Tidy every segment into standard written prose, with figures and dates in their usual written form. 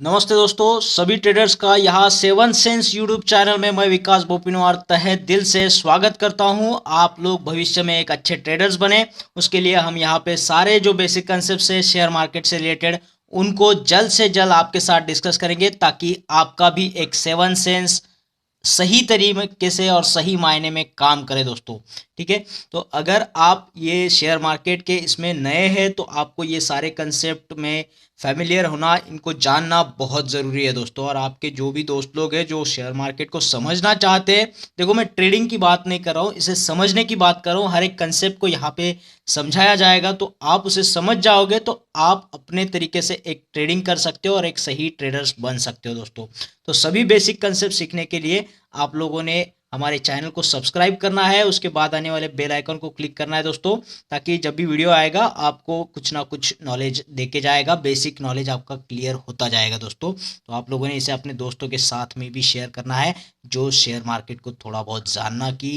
नमस्ते दोस्तों, सभी ट्रेडर्स का यहाँ सेवन सेंस यूट्यूब चैनल में मैं विकास बोपिनवार तहे दिल से स्वागत करता हूँ। आप लोग भविष्य में एक अच्छे ट्रेडर्स बने, उसके लिए हम यहाँ पे सारे जो बेसिक कंसेप्ट है शेयर मार्केट से रिलेटेड उनको जल्द से जल्द आपके साथ डिस्कस करेंगे, ताकि आपका भी एक सेवन सेंस सही तरीके से और सही मायने में काम करे दोस्तों। ठीक है, तो अगर आप ये शेयर मार्केट के इसमें नए हैं तो आपको ये सारे कंसेप्ट में फैमिलियर होना, इनको जानना बहुत ज़रूरी है दोस्तों। और आपके जो भी दोस्त लोग हैं जो शेयर मार्केट को समझना चाहते हैं, देखो मैं ट्रेडिंग की बात नहीं कर रहा हूँ, इसे समझने की बात कर रहा हूँ। हर एक कंसेप्ट को यहाँ पे समझाया जाएगा, तो आप उसे समझ जाओगे तो आप अपने तरीके से एक ट्रेडिंग कर सकते हो और एक सही ट्रेडर्स बन सकते हो दोस्तों। तो सभी बेसिक कंसेप्ट सीखने के लिए आप लोगों ने हमारे चैनल को सब्सक्राइब करना है, उसके बाद आने वाले बेल आइकन को क्लिक करना है दोस्तों, ताकि जब भी वीडियो आएगा आपको कुछ ना कुछ नॉलेज देके जाएगा, बेसिक नॉलेज आपका क्लियर होता जाएगा दोस्तों। तो आप लोगों ने इसे अपने दोस्तों के साथ में भी शेयर करना है जो शेयर मार्केट को थोड़ा बहुत जानना की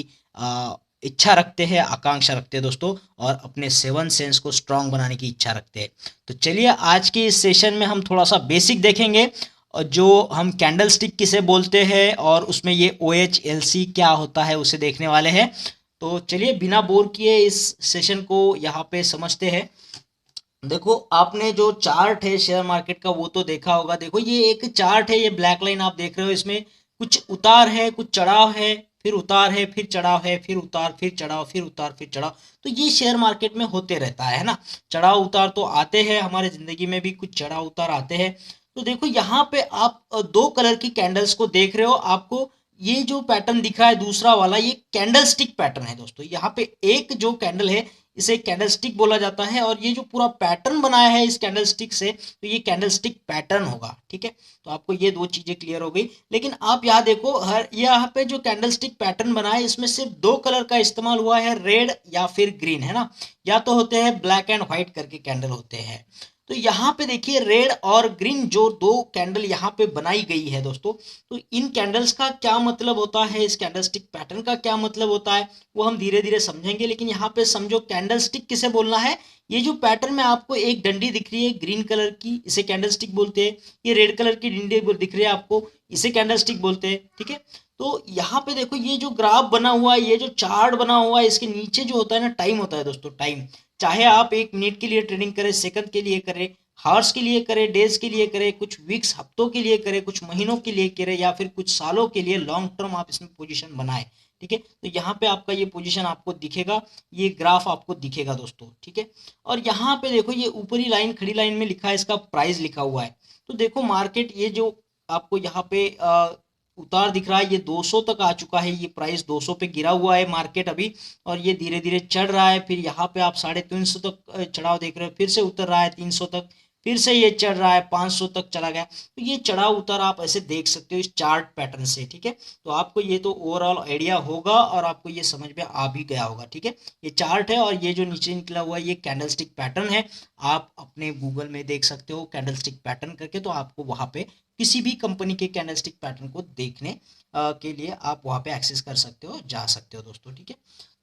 इच्छा रखते हैं, आकांक्षा रखते हैं दोस्तों, और अपने सेवन सेंस को स्ट्रांग बनाने की इच्छा रखते हैं। तो चलिए आज के इस सेशन में हम थोड़ा सा बेसिक देखेंगे, जो हम कैंडल स्टिक किसे बोलते हैं और उसमें ये OHLC क्या होता है उसे देखने वाले हैं। तो चलिए बिना बोर किए इस सेशन को यहाँ पे समझते हैं। देखो आपने जो चार्ट है शेयर मार्केट का वो तो देखा होगा। देखो ये एक चार्ट है, ये ब्लैक लाइन आप देख रहे हो, इसमें कुछ उतार है, कुछ चढ़ाव है, फिर उतार है, फिर चढ़ाव है, फिर उतार, फिर चढ़ाव, फिर उतार, फिर चढ़ाव। तो ये शेयर मार्केट में होते रहता है ना। चढ़ाव उतार तो आते हैं, हमारे जिंदगी में भी कुछ चढ़ाव उतार आते हैं। तो देखो यहाँ पे आप दो कलर की कैंडल्स को देख रहे हो। आपको ये जो पैटर्न दिख रहा है दूसरा वाला, ये कैंडल स्टिक पैटर्न है दोस्तों। यहाँ पे एक जो कैंडल है इसे कैंडल स्टिक बोला जाता है, और ये जो पूरा पैटर्न बनाया है इस कैंडल स्टिक से, तो ये कैंडल स्टिक पैटर्न होगा। ठीक है, तो आपको ये दो चीजें क्लियर हो गई। लेकिन आप यहाँ देखो, हर यहाँ पे जो कैंडल स्टिक पैटर्न बना है इसमें सिर्फ दो कलर का इस्तेमाल हुआ है, रेड या फिर ग्रीन, है ना। या तो होते हैं ब्लैक एंड व्हाइट करके कैंडल होते हैं। तो यहाँ पे देखिए रेड और ग्रीन जो दो कैंडल यहाँ पे बनाई गई है दोस्तों, तो इन कैंडल्स का क्या मतलब होता है, इस कैंडल स्टिक पैटर्न का क्या मतलब होता है, वो हम धीरे धीरे समझेंगे। लेकिन यहाँ पे समझो कैंडल स्टिक किसे बोलना है। ये जो पैटर्न में आपको एक डंडी दिख रही है ग्रीन कलर की, इसे कैंडल स्टिक बोलते हैं। ये रेड कलर की डंडी दिख रही है आपको, इसे कैंडल स्टिक बोलते हैं। ठीक है, तो यहाँ पे देखो ये जो ग्राफ बना हुआ है, ये जो चार्ट बना हुआ है, इसके नीचे जो होता है ना टाइम होता है दोस्तों। टाइम चाहे आप 1 मिनट के लिए ट्रेडिंग करें, सेकंड के लिए करें, हार्स के लिए करें, डेज के लिए करें, कुछ वीक्स हफ्तों के लिए करें, कुछ महीनों के लिए करें, या फिर कुछ सालों के लिए लॉन्ग टर्म आप इसमें पोजीशन बनाए। ठीक है, तो यहाँ पे आपका ये पोजीशन आपको दिखेगा, ये ग्राफ आपको दिखेगा दोस्तों। ठीक है, और यहाँ पे देखो ये ऊपरी लाइन खड़ी लाइन में लिखा है, इसका प्राइस लिखा हुआ है। तो देखो मार्केट ये जो आपको यहाँ पे उतार दिख रहा है, ये 200 तक आ चुका है, ये प्राइस 200 पे गिरा हुआ है मार्केट अभी, और ये धीरे धीरे चढ़ रहा है। फिर यहाँ पे आप 350 तक चढ़ाव देख रहे हो, फिर से उतर रहा है 300 तक, फिर से ये चढ़ रहा है 500 तक चला गया। तो ये चढ़ाव उतार आप ऐसे देख सकते हो इस चार्ट पैटर्न से। ठीक है, तो आपको ये तो ओवरऑल आइडिया होगा और आपको ये समझ में आ भी गया होगा। ठीक है, ये चार्ट है और ये जो नीचे निकला हुआ है ये कैंडलस्टिक पैटर्न है। आप अपने गूगल में देख सकते हो कैंडलस्टिक पैटर्न करके, तो आपको वहां पे किसी भी कंपनी के कैंडलस्टिक पैटर्न को देखने के लिए आप वहाँ पे एक्सेस कर सकते हो, जा सकते हो दोस्तों। ठीक है,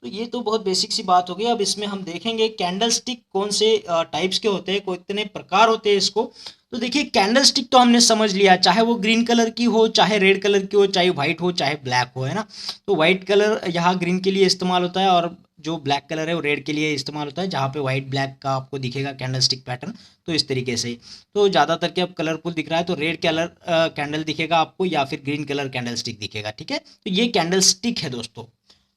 तो ये तो बहुत बेसिक सी बात हो गई। अब इसमें हम देखेंगे कैंडलस्टिक कौन से टाइप्स के होते हैं, कितने प्रकार होते हैं इसको। तो देखिए कैंडलस्टिक तो हमने समझ लिया, चाहे वो ग्रीन कलर की हो, चाहे रेड कलर की हो, चाहे व्हाइट हो, चाहे ब्लैक हो, है ना। तो व्हाइट कलर यहाँ ग्रीन के लिए इस्तेमाल होता है, और जो ब्लैक कलर है वो रेड के लिए इस्तेमाल होता है। जहाँ पे व्हाइट ब्लैक का आपको दिखेगा कैंडलस्टिक पैटर्न, तो इस तरीके से। तो ज़्यादातर के अब कलरफुल दिख रहा है, तो रेड कलर कैंडल दिखेगा आपको, या फिर ग्रीन कलर कैंडल स्टिक दिखेगा। ठीक है, तो ये कैंडल स्टिक है दोस्तों।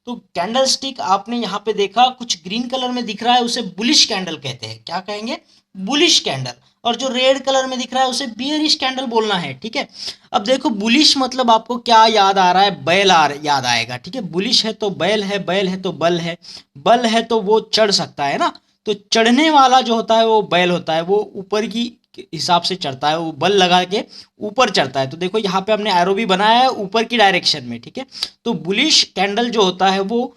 तो कैंडल स्टिक आपने यहाँ पे देखा कुछ ग्रीन कलर में दिख रहा है, उसे बुलिश कैंडल कहते हैं। क्या कहेंगे? Bullish candle. और जो रेड कलर में दिख रहा है उसे बियरिश कैंडल बोलना है। ठीक है, अब देखो बुलिश मतलब आपको क्या याद आ रहा है? बैल याद आएगा। ठीक है, बुलिश है तो बैल है, बैल है तो बल है, बल है तो वो चढ़ सकता है ना। तो चढ़ने वाला जो होता है वो बैल होता है, वो ऊपर की हिसाब से चढ़ता है, वो बल लगा के ऊपर चढ़ता है। तो देखो यहाँ पे हमने एरो भी बनाया है ऊपर की डायरेक्शन में। ठीक है, तो बुलिश कैंडल जो होता है वो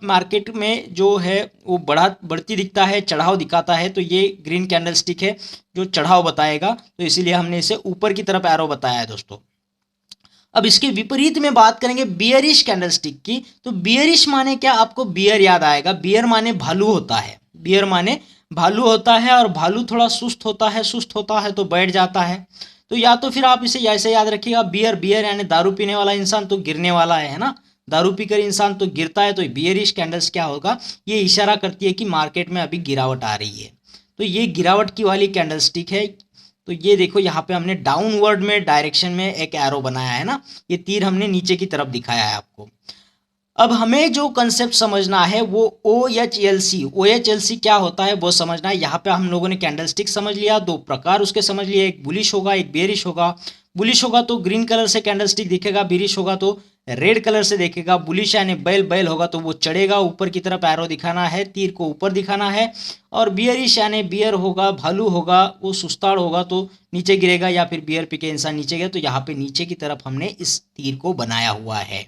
मार्केट में जो है वो बढ़ती दिखता है, चढ़ाव दिखाता है। तो ये ग्रीन कैंडल स्टिक है जो चढ़ाव बताएगा, तो इसीलिए हमने इसे ऊपर की तरफ एरो बताया है दोस्तों। अब इसके विपरीत में बात करेंगे बियरिश कैंडलस्टिक की। तो बियरिश माने क्या? आपको बियर याद आएगा। बियर माने भालू होता है, बियर माने भालू होता है, और भालू थोड़ा सुस्त होता है, सुस्त होता है तो बैठ जाता है। तो या तो फिर आप इसे ऐसे याद रखिएगा, बियर बियर यानी दारू पीने वाला इंसान तो गिरने वाला है ना, दारू पीकर इंसान तो गिरता है, तो बियरिश कैंडल्स क्या होगा, ये इशारा करती है कि मार्केट में अभी गिरावट आ रही है। तो ये गिरावट की वाली कैंडल स्टिक है। तो ये देखो यहाँ पे हमने डाउनवर्ड में डायरेक्शन में एक एरो बनाया है ना, ये तीर हमने नीचे की तरफ दिखाया है आपको। अब हमें जो कंसेप्ट समझना है वो OHLC, OHLC क्या होता है वो समझना है। यहाँ पे हम लोगों ने कैंडलस्टिक समझ लिया, दो प्रकार उसके समझ लिए, एक बुलिश होगा एक बेरिश होगा। बुलिश होगा तो ग्रीन कलर से कैंडलस्टिक दिखेगा, बेरिश होगा तो रेड कलर से देखेगा। बुलिश यानी बैल बैल होगा तो वो चढ़ेगा, ऊपर की तरफ एरो दिखाना है, तीर को ऊपर दिखाना है। और बियरिश यानी बियर होगा, भालू होगा, वो सुस्ताड़ होगा तो नीचे गिरेगा, या फिर बियर पी के इंसान नीचे गया तो यहाँ पे नीचे की तरफ हमने इस तीर को बनाया हुआ है।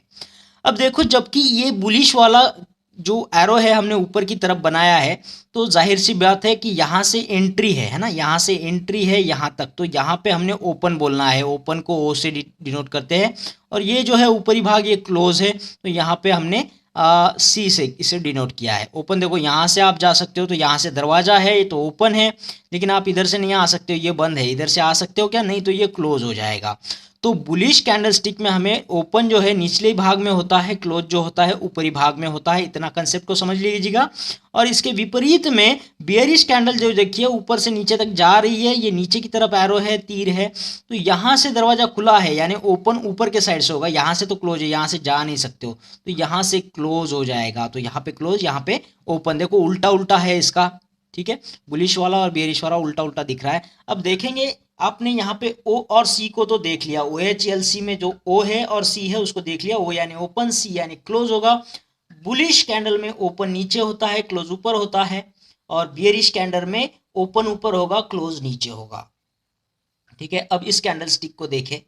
अब देखो, जबकि ये बुलिश वाला जो एरो है हमने ऊपर की तरफ बनाया है, तो जाहिर सी बात है कि यहाँ से एंट्री है ना, यहाँ से एंट्री है यहाँ तक, तो यहाँ पे हमने ओपन बोलना है, ओपन को ओ से डिनोट करते हैं। और ये जो है ऊपरी भाग ये क्लोज है, तो यहाँ पे हमने सी से इसे डिनोट किया है। ओपन देखो यहाँ से आप जा सकते हो, तो यहाँ से दरवाजा है ये तो ओपन है, लेकिन आप इधर से नहीं आ सकते हो, ये बंद है। इधर से आ सकते हो क्या, नहीं, तो ये क्लोज हो जाएगा। तो बुलिश कैंडलस्टिक में हमें ओपन जो है निचले भाग में होता है, क्लोज जो होता है ऊपरी भाग में होता है। इतना कंसेप्ट को समझ लीजिएगा। और इसके विपरीत में बियरिश कैंडल जो देखिए ऊपर से नीचे तक जा रही है, ये नीचे की तरफ एरो है, तीर है, तो यहाँ से दरवाजा खुला है यानी ओपन ऊपर के साइड से होगा, यहाँ से तो क्लोज है, यहाँ से जा नहीं सकते हो, तो यहाँ से क्लोज हो जाएगा। तो यहाँ पे क्लोज, यहाँ पे ओपन। देखो उल्टा उल्टा है इसका, ठीक है, बुलिश वाला और बियरिश वाला उल्टा उल्टा दिख रहा है। अब देखेंगे, आपने यहाँ पे O और C को तो देख लिया, OHLC में जो O है और C है उसको देख लिया। O यानी ओपन, C यानी क्लोज होगा। बुलिश कैंडल में ओपन नीचे होता है, क्लोज ऊपर होता है, और बियरिश कैंडल में ओपन ऊपर होगा, क्लोज नीचे होगा। ठीक है, अब इस कैंडल स्टिक को देखें।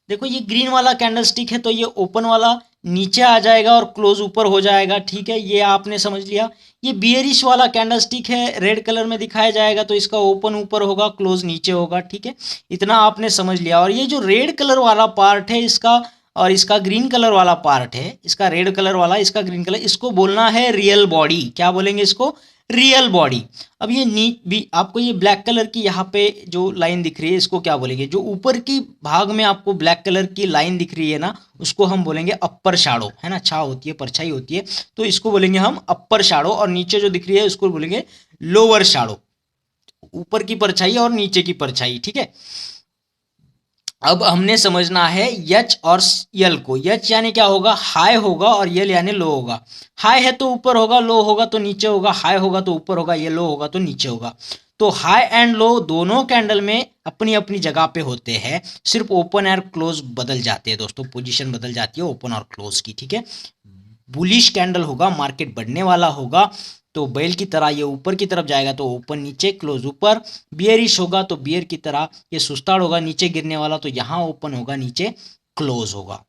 देखो ये ग्रीन वाला कैंडल स्टिक है, तो ये ओपन वाला नीचे आ जाएगा और क्लोज ऊपर हो जाएगा। ठीक है, ये आपने समझ लिया। ये बियरिश वाला कैंडल स्टिक है, रेड कलर में दिखाया जाएगा, तो इसका ओपन ऊपर होगा, क्लोज नीचे होगा। ठीक है, इतना आपने समझ लिया। और ये जो रेड कलर वाला पार्ट है इसका, और इसका ग्रीन कलर वाला पार्ट है, इसका रेड कलर वाला, इसका ग्रीन कलर, इसको बोलना है रियल बॉडी। क्या बोलेंगे इसको, रियल बॉडी। अब ये भी आपको ये ब्लैक कलर की यहाँ पे जो लाइन दिख रही है, इसको क्या बोलेंगे, जो ऊपर की भाग में आपको ब्लैक कलर की लाइन दिख रही है ना, उसको हम बोलेंगे अपर शैडो, है ना, छा होती है, परछाई होती है, तो इसको बोलेंगे हम अपर शैडो। और नीचे जो दिख रही है उसको बोलेंगे लोअर शैडो, ऊपर की परछाई और नीचे की परछाई। ठीक है, अब हमने समझना है यच और यल को। यच यानी क्या होगा, हाई होगा, और यल यानी लो होगा। हाई है तो ऊपर होगा, लो होगा तो नीचे होगा, हाई होगा तो ऊपर होगा, ये लो होगा तो नीचे होगा। तो हाई एंड लो दोनों कैंडल में अपनी अपनी जगह पे होते हैं, सिर्फ ओपन और क्लोज बदल जाते हैं दोस्तों, पोजीशन बदल जाती है ओपन और क्लोज की। ठीक है, बुलिश कैंडल होगा, मार्केट बढ़ने वाला होगा, तो बैल की तरह ये ऊपर की तरफ जाएगा तो ओपन नीचे, क्लोज ऊपर। बियरिश होगा तो बियर की तरह ये सुस्ताड़ होगा, नीचे गिरने वाला, तो यहाँ ओपन होगा, नीचे क्लोज होगा।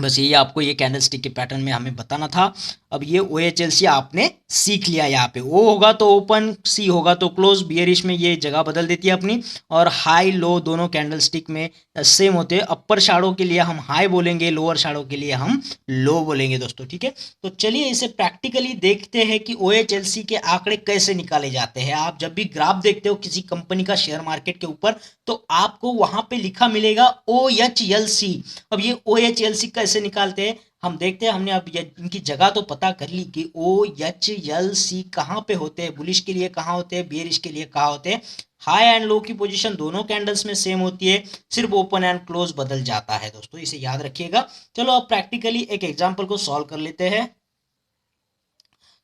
बस यही आपको ये कैंडलस्टिक के पैटर्न में हमें बताना था। अब ये OHLC आपने सीख लिया। यहाँ पे O होगा तो ओपन, C होगा तो क्लोज, बियरिश में ये जगह बदल देती है अपनी। और हाई लो दोनों कैंडलस्टिक में सेम होते हैं। अपर शैडो के लिए हम हाई बोलेंगे, लोअर शैडो के लिए हम लो बोलेंगे दोस्तों। ठीक है, तो चलिए इसे प्रैक्टिकली देखते हैं कि OHLC के आंकड़े कैसे निकाले जाते हैं। आप जब भी ग्राफ देखते हो किसी कंपनी का शेयर मार्केट के ऊपर, तो आपको वहां पे लिखा मिलेगा OHLC। अब ये OHLC कैसे निकालते हैं हम देखते हैं। हमने अब इनकी जगह तो पता कर ली कि OHLC कहाँ पे होते हैं, बुलिश के लिए कहाँ होते हैं, बेयरिश के लिए कहाँ होते हैं। हाई एंड लो की पोजीशन दोनों कैंडल्स में सेम होती है, सिर्फ ओपन एंड क्लोज बदल जाता है दोस्तों, इसे याद रखिएगा। चलो अब प्रैक्टिकली एक एग्जांपल को सॉल्व कर लेते हैं।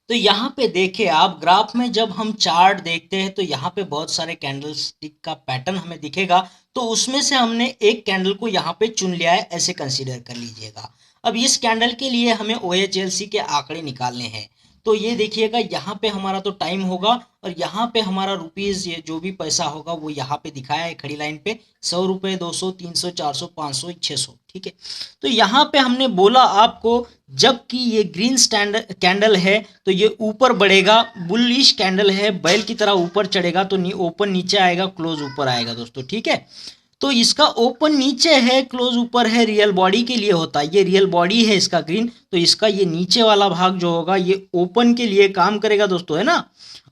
तो यहाँ पे देखिए आप, ग्राफ में जब हम चार्ट देखते हैं तो यहाँ पे बहुत सारे कैंडल स्टिक का पैटर्न हमें दिखेगा, तो उसमें से हमने एक कैंडल को यहाँ पे चुन लिया है, ऐसे कंसीडर कर लीजिएगा। अब इस कैंडल के लिए हमें OHLC के आंकड़े निकालने हैं। तो ये देखिएगा, यहाँ पे हमारा तो टाइम होगा, और यहाँ पे हमारा रुपीज़, ये जो भी पैसा होगा वो यहाँ पे दिखाया है खड़ी लाइन पे, 100 रुपये, 200, 300, 400, 500, 600। ठीक है, तो यहाँ पे हमने बोला आपको, जबकि ये ग्रीन कैंडल है तो ये ऊपर बढ़ेगा, बुलिश कैंडल है बैल की तरह ऊपर चढ़ेगा, तो ओपन नीचे आएगा, क्लोज ऊपर आएगा दोस्तों। ठीक है, तो इसका ओपन नीचे है, क्लोज ऊपर है, रियल बॉडी के लिए होता है, ये रियल बॉडी है इसका ग्रीन, तो इसका ये नीचे वाला भाग जो होगा ये ओपन के लिए काम करेगा दोस्तों, है ना,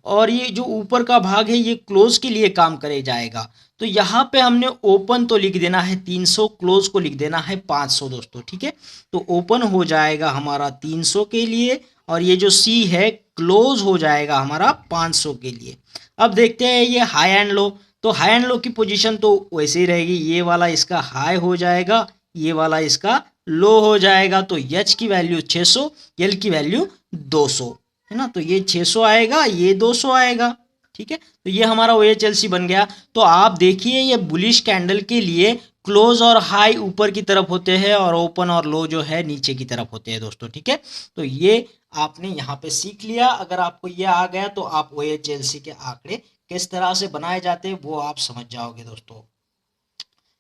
और ये जो ऊपर का भाग है ये क्लोज के लिए काम करे जाएगा। तो यहाँ पे हमने ओपन तो लिख देना है 300, क्लोज को लिख देना है 500 दोस्तों, ठीक है। तो ओपन हो जाएगा हमारा 300 के लिए और ये जो सी है क्लोज हो जाएगा हमारा 500 के लिए। अब देखते हैं ये हाई एंड लो। तो हाई एंड लो की पोजीशन तो वैसे ही रहेगी, ये वाला इसका हाई हो जाएगा, ये वाला इसका लो हो जाएगा। तो एच की वैल्यू 600, एल की वैल्यू 200 है ना। तो ये 600 आएगा, ये 200 आएगा, ठीक है। तो ये हमारा OHLC बन गया। तो आप देखिए ये बुलिश कैंडल के लिए क्लोज और हाई ऊपर की तरफ होते हैं और ओपन और लो जो है नीचे की तरफ होते हैं दोस्तों, ठीक है। तो ये आपने यहाँ पे सीख लिया। अगर आपको ये आ गया तो आप OHLC के आंकड़े किस तरह से बनाए जाते हैं वो आप समझ जाओगे दोस्तों।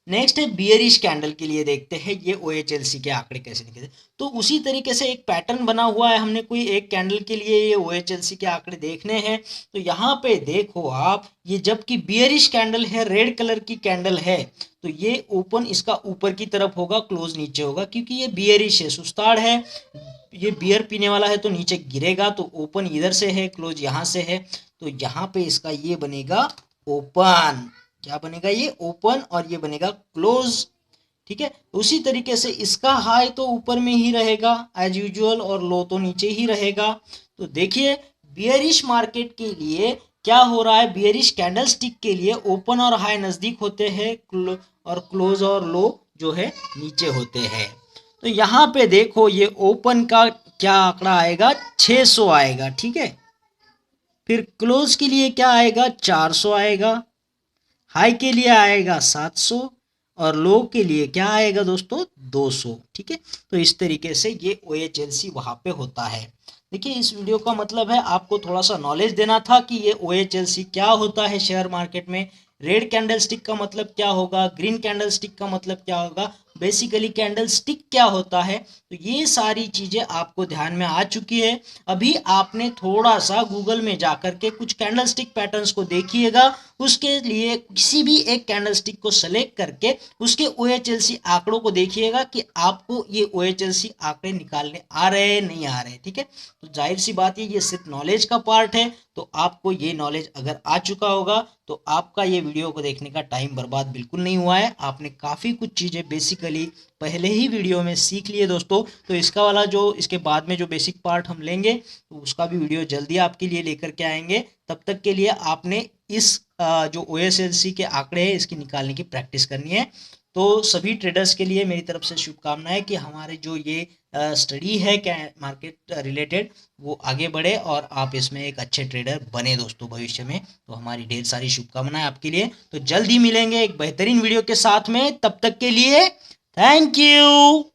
नेक्स्ट है बियरिश कैंडल के लिए देखते हैं ये OHLC के आंकड़े कैसे निकलते। तो उसी तरीके से एक पैटर्न बना हुआ है, हमने कोई एक कैंडल के लिए ये OHLC के आंकड़े देखने हैं। तो यहाँ पे देखो आप, ये जबकि बियरिश कैंडल है, रेड कलर की कैंडल है, तो ये ओपन इसका ऊपर की तरफ होगा, क्लोज नीचे होगा, क्योंकि ये बियरिश है, सुस्ताड़ है, ये बियर पीने वाला है तो नीचे गिरेगा। तो ओपन इधर से है, क्लोज यहाँ से है, तो यहाँ पे इसका ये बनेगा ओपन। क्या बनेगा? ये ओपन और ये बनेगा क्लोज, ठीक है। उसी तरीके से इसका हाई तो ऊपर में ही रहेगा एज यूजुअल और लो तो नीचे ही रहेगा। तो देखिए बियरिश मार्केट के लिए क्या हो रहा है, बियरिश कैंडलस्टिक के लिए ओपन और हाई नजदीक होते हैं और क्लोज और लो जो है नीचे होते हैं। तो यहाँ पे देखो ये ओपन का क्या आंकड़ा आएगा, 600 आएगा, ठीक है। फिर क्लोज के लिए क्या आएगा, 400 आएगा, हाई के लिए आएगा 700 और लो के लिए क्या आएगा दोस्तों, 200, ठीक है। तो इस तरीके से ये OHLC वहां पे होता है। देखिए इस वीडियो का मतलब है आपको थोड़ा सा नॉलेज देना था कि ये OHLC क्या होता है शेयर मार्केट में, रेड कैंडलस्टिक का मतलब क्या होगा, ग्रीन कैंडलस्टिक का मतलब क्या होगा, बेसिकली कैंडलस्टिक क्या होता है। तो ये सारी चीजें आपको ध्यान में आ चुकी है। अभी आपने थोड़ा सा गूगल में जाकर के कुछ कैंडलस्टिक पैटर्न्स को देखिएगा, उसके लिए किसी भी एक कैंडलस्टिक को सेलेक्ट करके उसके OHLC आंकड़ों को देखिएगा कि आपको ये OHLC आंकड़े निकालने आ रहे हैं नहीं आ रहे, ठीक है। तो जाहिर सी बात है ये सिर्फ नॉलेज का पार्ट है। तो आपको ये नॉलेज अगर आ चुका होगा तो आपका ये वीडियो को देखने का टाइम बर्बाद बिल्कुल नहीं हुआ है। आपने काफ़ी कुछ चीज़ें बेसिकली पहले ही वीडियो में सीख लिए दोस्तों। तो इसका वाला जो इसके बाद में जो बेसिक पार्ट हम लेंगे तो उसका भी वीडियो जल्दी आपके लिए लेकर के आएंगे। तब तक के लिए आपने इस जो OHLC के आंकड़े हैं इसकी निकालने की प्रैक्टिस करनी है। तो सभी ट्रेडर्स के लिए मेरी तरफ से शुभकामनाएं कि हमारे जो ये स्टडी है मार्केट रिलेटेड वो आगे बढ़े और आप इसमें एक अच्छे ट्रेडर बने दोस्तों भविष्य में। तो हमारी ढेर सारी शुभकामनाएं आपके लिए। तो जल्द ही मिलेंगे एक बेहतरीन वीडियो के साथ में, तब तक के लिए थैंक यू।